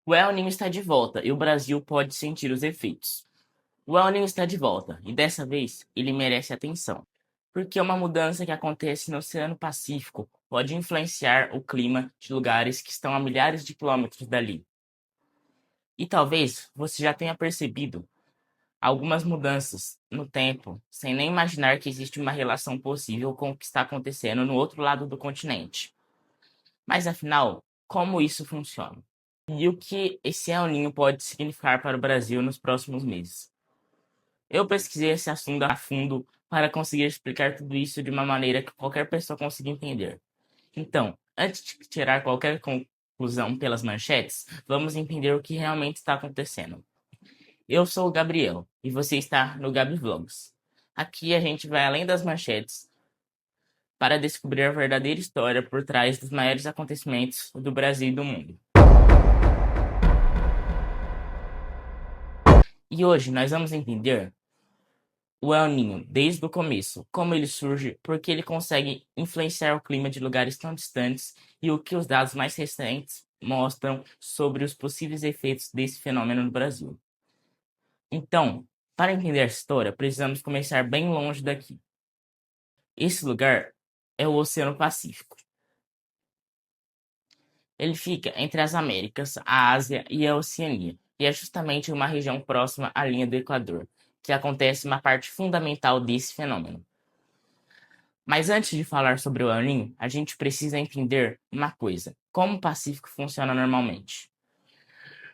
O El Niño está de volta e o Brasil pode sentir os efeitos. O El Niño está de volta e dessa vez ele merece atenção, porque uma mudança que acontece no Oceano Pacífico pode influenciar o clima de lugares que estão a milhares de quilômetros dali. E talvez você já tenha percebido algumas mudanças no tempo, sem nem imaginar que existe uma relação possível com o que está acontecendo no outro lado do continente. Mas afinal, como isso funciona? E o que esse El Niño pode significar para o Brasil nos próximos meses? Eu pesquisei esse assunto a fundo para conseguir explicar tudo isso de uma maneira que qualquer pessoa consiga entender. Então, antes de tirar qualquer conclusão pelas manchetes, vamos entender o que realmente está acontecendo. Eu sou o Gabriel e você está no Gabi Vlogs. Aqui a gente vai além das manchetes para descobrir a verdadeira história por trás dos maiores acontecimentos do Brasil e do mundo. E hoje nós vamos entender o El Niño desde o começo, como ele surge, porque ele consegue influenciar o clima de lugares tão distantes e o que os dados mais recentes mostram sobre os possíveis efeitos desse fenômeno no Brasil. Então, para entender essa história, precisamos começar bem longe daqui. Esse lugar é o Oceano Pacífico. Ele fica entre as Américas, a Ásia e a Oceania, e é justamente uma região próxima à linha do Equador, que acontece uma parte fundamental desse fenômeno. Mas antes de falar sobre o El Niño, a gente precisa entender uma coisa: como o Pacífico funciona normalmente.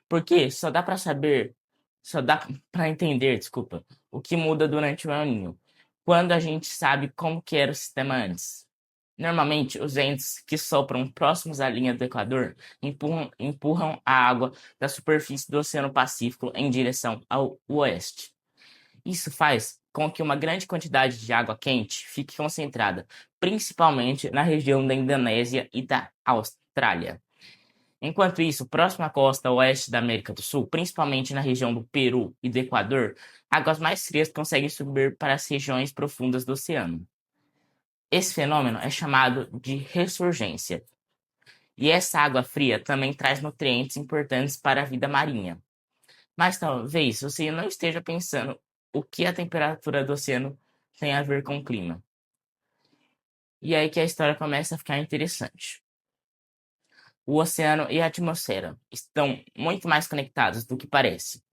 Porque só dá para entender, desculpa, o que muda durante o El Niño, quando a gente sabe como que era o sistema antes. Normalmente, os ventos que sopram próximos à linha do Equador empurram a água da superfície do Oceano Pacífico em direção ao oeste. Isso faz com que uma grande quantidade de água quente fique concentrada, principalmente na região da Indonésia e da Austrália. Enquanto isso, próximo à costa oeste da América do Sul, principalmente na região do Peru e do Equador, águas mais frias conseguem subir para as regiões profundas do oceano. Esse fenômeno é chamado de ressurgência. E essa água fria também traz nutrientes importantes para a vida marinha. Mas talvez você não esteja pensando o que a temperatura do oceano tem a ver com o clima. E aí que a história começa a ficar interessante. O oceano e a atmosfera estão muito mais conectados do que parece.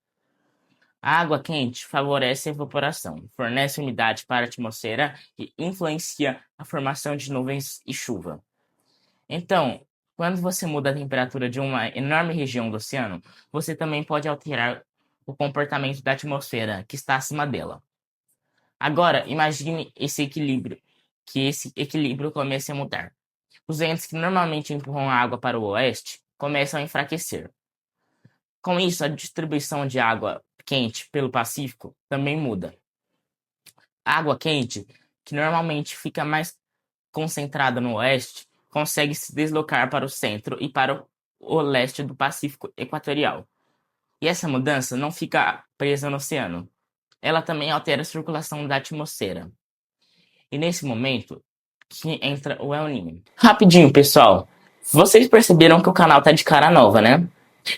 A água quente favorece a evaporação, fornece umidade para a atmosfera e influencia a formação de nuvens e chuva. Então, quando você muda a temperatura de uma enorme região do oceano, você também pode alterar o comportamento da atmosfera que está acima dela. Agora, imagine que esse equilíbrio comece a mudar. Os ventos que normalmente empurram a água para o oeste começam a enfraquecer. Com isso, a distribuição de água quente pelo Pacífico também muda. A água quente, que normalmente fica mais concentrada no oeste, consegue se deslocar para o centro e para o leste do Pacífico Equatorial. E essa mudança não fica presa no oceano. Ela também altera a circulação da atmosfera. E nesse momento que entra o El Niño. Rapidinho, pessoal. Vocês perceberam que o canal tá de cara nova, né?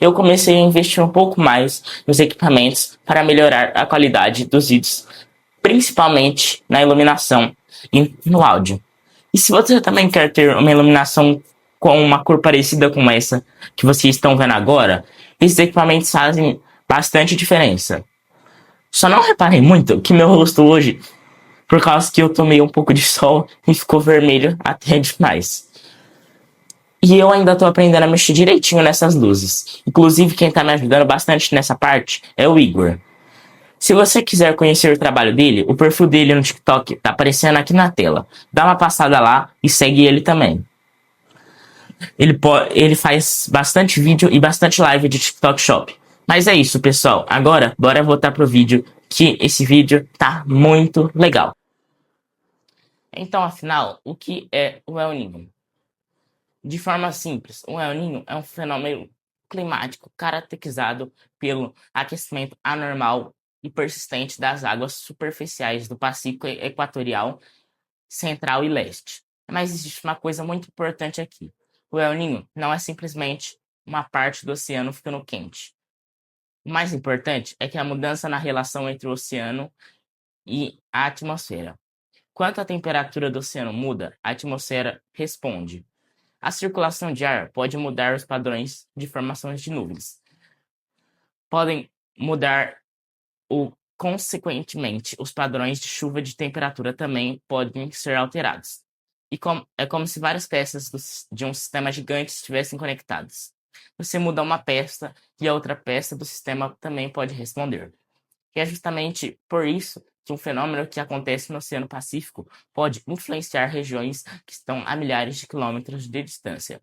Eu comecei a investir um pouco mais nos equipamentos para melhorar a qualidade dos vídeos, principalmente na iluminação e no áudio. E se você também quer ter uma iluminação com uma cor parecida com essa que vocês estão vendo agora, esses equipamentos fazem bastante diferença. Só não reparem muito que meu rosto hoje, por causa que eu tomei um pouco de sol e ficou vermelho até demais. E eu ainda tô aprendendo a mexer direitinho nessas luzes. Inclusive, quem tá me ajudando bastante nessa parte é o Igor. Se você quiser conhecer o trabalho dele, o perfil dele no TikTok tá aparecendo aqui na tela. Dá uma passada lá e segue ele também. Ele faz bastante vídeo e bastante live de TikTok Shop. Mas é isso, pessoal. Agora, bora voltar pro vídeo, que esse vídeo tá muito legal. Então, afinal, o que é o El Niño? De forma simples, o El Niño é um fenômeno climático caracterizado pelo aquecimento anormal e persistente das águas superficiais do Pacífico Equatorial, Central e Leste. Mas existe uma coisa muito importante aqui. O El Niño não é simplesmente uma parte do oceano ficando quente. O mais importante é que a mudança na relação entre o oceano e a atmosfera. Quando a temperatura do oceano muda, a atmosfera responde. A circulação de ar pode mudar os padrões de formações de nuvens. Podem mudar consequentemente, os padrões de chuva e de temperatura também podem ser alterados. É como se várias peças de um sistema gigante estivessem conectadas. Você muda uma peça e a outra peça do sistema também pode responder. E é justamente por isso que um fenômeno que acontece no Oceano Pacífico pode influenciar regiões que estão a milhares de quilômetros de distância.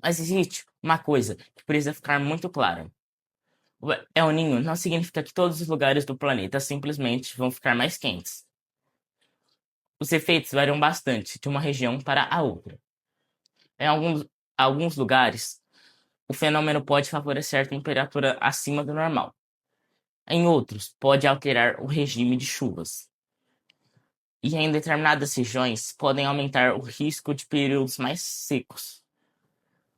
Mas existe uma coisa que precisa ficar muito clara. O El Niño não significa que todos os lugares do planeta simplesmente vão ficar mais quentes. Os efeitos variam bastante de uma região para a outra. Em alguns lugares, o fenômeno pode favorecer temperatura acima do normal. Em outros, pode alterar o regime de chuvas. E em determinadas regiões, podem aumentar o risco de períodos mais secos.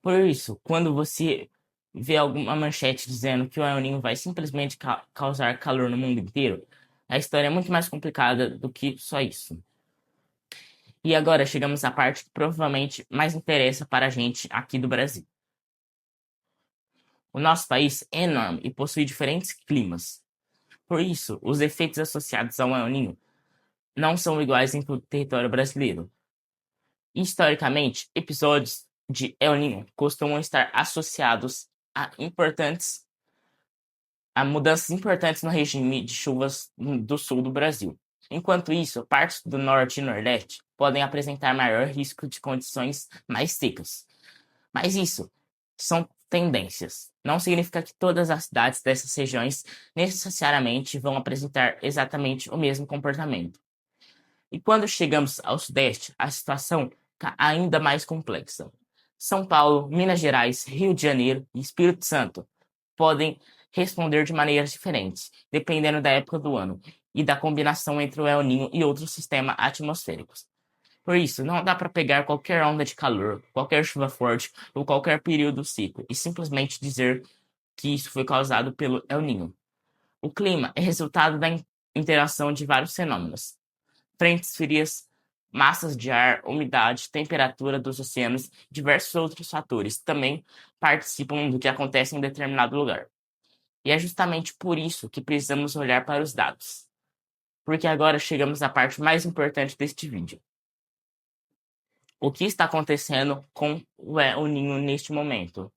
Por isso, quando você vê alguma manchete dizendo que o El Niño vai simplesmente causar calor no mundo inteiro, a história é muito mais complicada do que só isso. E agora chegamos à parte que provavelmente mais interessa para a gente aqui do Brasil. O nosso país é enorme e possui diferentes climas. Por isso, os efeitos associados ao El Niño não são iguais em todo o território brasileiro. Historicamente, episódios de El Niño costumam estar associados a mudanças importantes no regime de chuvas do sul do Brasil. Enquanto isso, partes do norte e nordeste podem apresentar maior risco de condições mais secas. Mas isso são tendências. Não significa que todas as cidades dessas regiões necessariamente vão apresentar exatamente o mesmo comportamento. E quando chegamos ao Sudeste, a situação está ainda mais complexa. São Paulo, Minas Gerais, Rio de Janeiro e Espírito Santo podem responder de maneiras diferentes, dependendo da época do ano e da combinação entre o El Niño e outros sistemas atmosféricos. Por isso, não dá para pegar qualquer onda de calor, qualquer chuva forte ou qualquer período seco e simplesmente dizer que isso foi causado pelo El Niño. O clima é resultado da interação de vários fenômenos: frentes frias, massas de ar, umidade, temperatura dos oceanos e diversos outros fatores também participam do que acontece em determinado lugar. E é justamente por isso que precisamos olhar para os dados. Porque agora chegamos à parte mais importante deste vídeo. O que está acontecendo com o El Niño neste momento?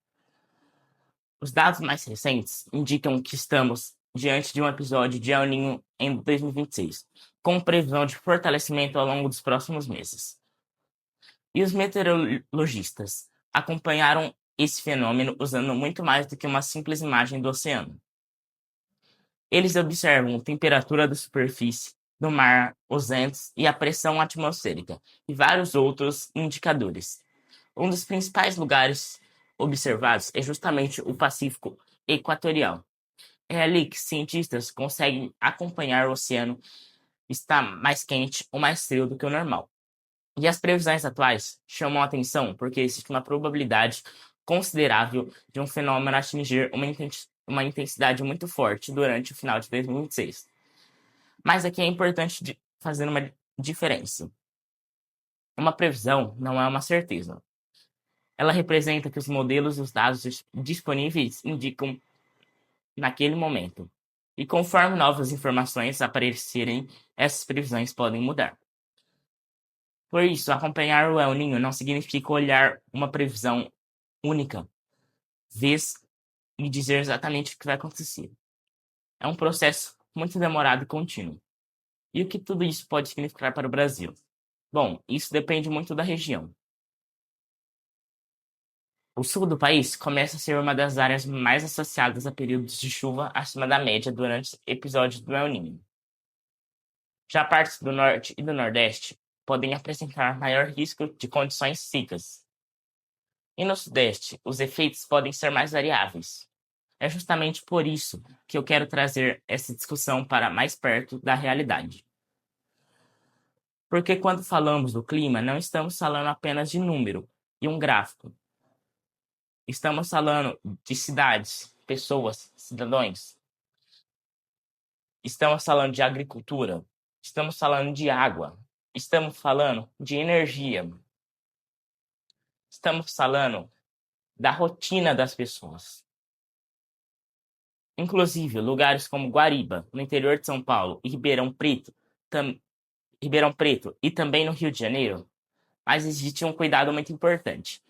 Os dados mais recentes indicam que estamos diante de um episódio de El Niño em 2026, com previsão de fortalecimento ao longo dos próximos meses. E os meteorologistas acompanharam esse fenômeno usando muito mais do que uma simples imagem do oceano. Eles observam a temperatura da superfície, do mar, os ventos e a pressão atmosférica, e vários outros indicadores. Um dos principais lugares observados é justamente o Pacífico Equatorial. É ali que cientistas conseguem acompanhar o oceano estar mais quente ou mais frio do que o normal. E as previsões atuais chamam a atenção porque existe uma probabilidade considerável de um fenômeno atingir uma intensidade muito forte durante o final de 2026. Mas aqui é importante fazer uma diferença. Uma previsão não é uma certeza. Ela representa que os modelos e os dados disponíveis indicam naquele momento. E conforme novas informações aparecerem, essas previsões podem mudar. Por isso, acompanhar o El Niño não significa olhar uma previsão única, vez e dizer exatamente o que vai acontecer. É um processo muito demorado e contínuo. E o que tudo isso pode significar para o Brasil? Bom, isso depende muito da região. O sul do país começa a ser uma das áreas mais associadas a períodos de chuva acima da média durante episódios do El Niño. Já partes do norte e do nordeste podem apresentar maior risco de condições secas. E no sudeste, os efeitos podem ser mais variáveis. É justamente por isso que eu quero trazer essa discussão para mais perto da realidade. Porque quando falamos do clima, não estamos falando apenas de número e um gráfico. Estamos falando de cidades, pessoas, cidadãos. Estamos falando de agricultura. Estamos falando de água. Estamos falando de energia. Estamos falando da rotina das pessoas. Inclusive, lugares como Guariba, no interior de São Paulo, e Ribeirão Preto e também no Rio de Janeiro, mas existe um cuidado muito importante.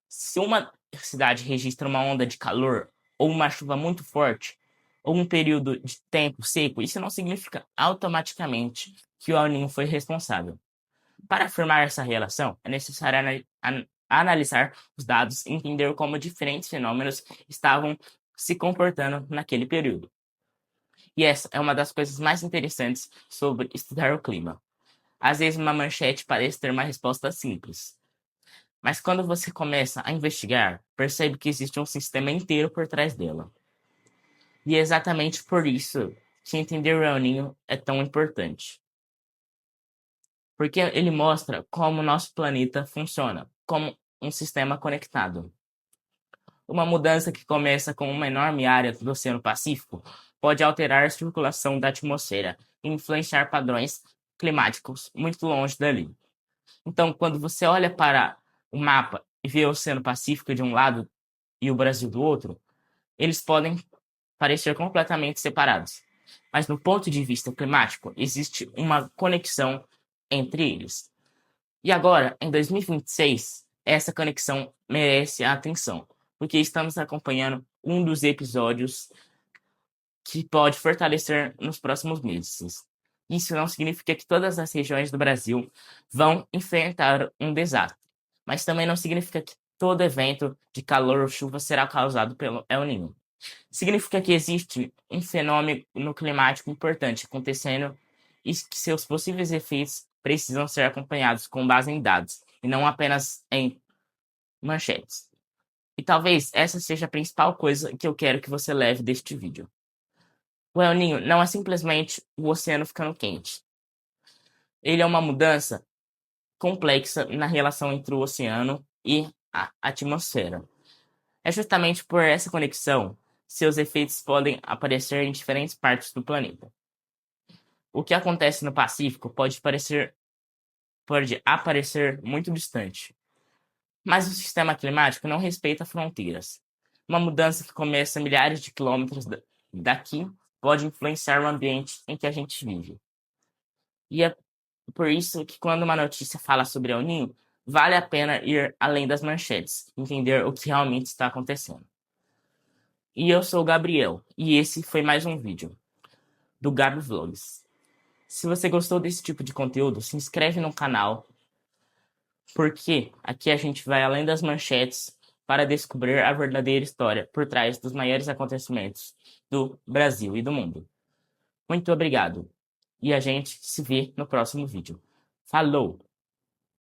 Se uma cidade registra uma onda de calor ou uma chuva muito forte, ou um período de tempo seco, isso não significa automaticamente que o El Niño foi responsável. Para afirmar essa relação, é necessário analisar os dados e entender como diferentes fenômenos estavam se comportando naquele período. E essa é uma das coisas mais interessantes sobre estudar o clima. Às vezes uma manchete parece ter uma resposta simples, mas quando você começa a investigar, percebe que existe um sistema inteiro por trás dela. E é exatamente por isso que entender o El Niño é tão importante. Porque ele mostra como o nosso planeta funciona, como um sistema conectado. Uma mudança que começa com uma enorme área do Oceano Pacífico pode alterar a circulação da atmosfera e influenciar padrões climáticos muito longe dali. Então, quando você olha para o mapa e vê o Oceano Pacífico de um lado e o Brasil do outro, eles podem parecer completamente separados. Mas, no ponto de vista climático, existe uma conexão entre eles. E agora, em 2026, essa conexão merece a atenção, porque estamos acompanhando um dos episódios que pode fortalecer nos próximos meses. Isso não significa que todas as regiões do Brasil vão enfrentar um desastre, mas também não significa que todo evento de calor ou chuva será causado pelo El Niño. Significa que existe um fenômeno climático importante acontecendo e que seus possíveis efeitos precisam ser acompanhados com base em dados e não apenas em manchetes. E talvez essa seja a principal coisa que eu quero que você leve deste vídeo. O El Niño não é simplesmente o oceano ficando quente. Ele é uma mudança complexa na relação entre o oceano e a atmosfera. É justamente por essa conexão seus efeitos podem aparecer em diferentes partes do planeta. O que acontece no Pacífico pode aparecer muito distante, mas o sistema climático não respeita fronteiras. Uma mudança que começa a milhares de quilômetros daqui pode influenciar o ambiente em que a gente vive. E é por isso que quando uma notícia fala sobre El Niño, vale a pena ir além das manchetes, entender o que realmente está acontecendo. E eu sou o Gabriel, e esse foi mais um vídeo do Gabi Vlogs. Se você gostou desse tipo de conteúdo, se inscreve no canal, porque aqui a gente vai além das manchetes para descobrir a verdadeira história por trás dos maiores acontecimentos do Brasil e do mundo. Muito obrigado, e a gente se vê no próximo vídeo. Falou!